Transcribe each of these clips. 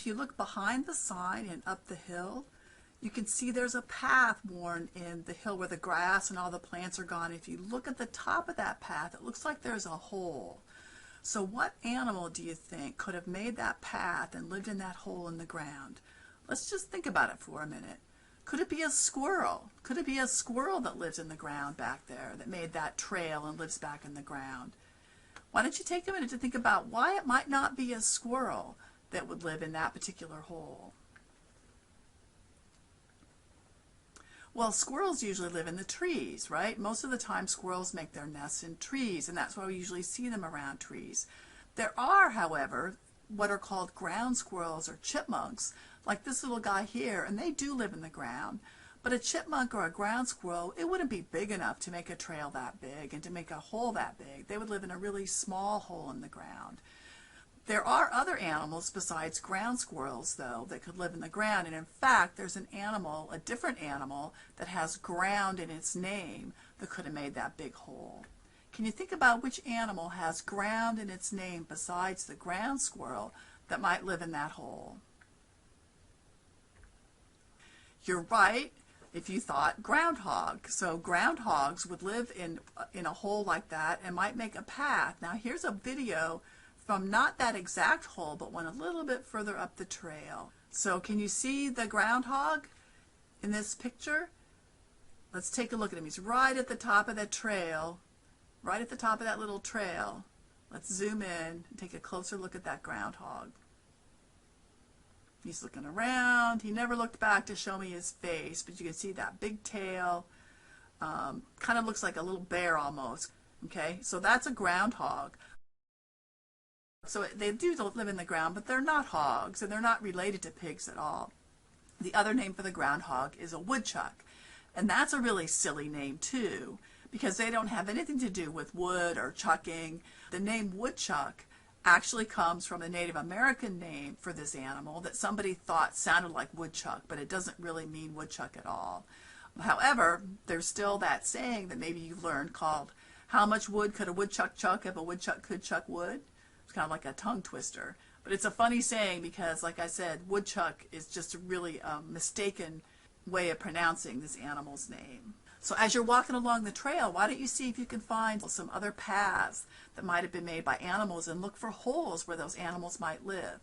if you look behind the sign and up the hill, you can see there's a path worn in the hill where the grass and all the plants are gone. If you look at the top of that path, it looks like there's a hole. So what animal do you think could have made that path and lived in that hole in the ground? Let's just think about it for a minute. Could it be a squirrel? Could it be a squirrel that lives in the ground back there, that made that trail and lives back in the ground? Why don't you take a minute to think about why it might not be a squirrel that would live in that particular hole? Well, squirrels usually live in the trees, right? Most of the time squirrels make their nests in trees, and that's why we usually see them around trees. There are, however, what are called ground squirrels or chipmunks, like this little guy here, and they do live in the ground. But a chipmunk or a ground squirrel, it wouldn't be big enough to make a trail that big and to make a hole that big. They would live in a really small hole in the ground. There are other animals besides ground squirrels, though, that could live in the ground. And in fact, there's an animal, a different animal, that has ground in its name that could have made that big hole. Can you think about which animal has ground in its name besides the ground squirrel that might live in that hole? You're right if you thought groundhog. So groundhogs would live in a hole like that and might make a path. Now here's a video from not that exact hole, but one a little bit further up the trail. So can you see the groundhog in this picture? Let's take a look at him. He's right at the top of that trail, right at the top of that little trail. Let's zoom in and take a closer look at that groundhog. He's looking around. He never looked back to show me his face, but you can see that big tail. Kind of looks like a little bear almost. Okay, so that's a groundhog. So they do live in the ground, but they're not hogs, and they're not related to pigs at all. The other name for the groundhog is a woodchuck, and that's a really silly name too, because they don't have anything to do with wood or chucking. The name woodchuck actually comes from a Native American name for this animal that somebody thought sounded like woodchuck, but it doesn't really mean woodchuck at all. However, there's still that saying that maybe you've learned called, how much wood could a woodchuck chuck if a woodchuck could chuck wood? It's kind of like a tongue twister. But it's a funny saying because, like I said, woodchuck is just a really mistaken way of pronouncing this animal's name. So as you're walking along the trail, why don't you see if you can find some other paths that might have been made by animals and look for holes where those animals might live.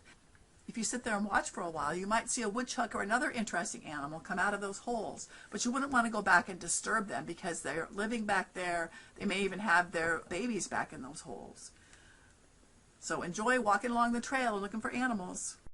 If you sit there and watch for a while, you might see a woodchuck or another interesting animal come out of those holes, but you wouldn't want to go back and disturb them because they're living back there. They may even have their babies back in those holes. So enjoy walking along the trail and looking for animals.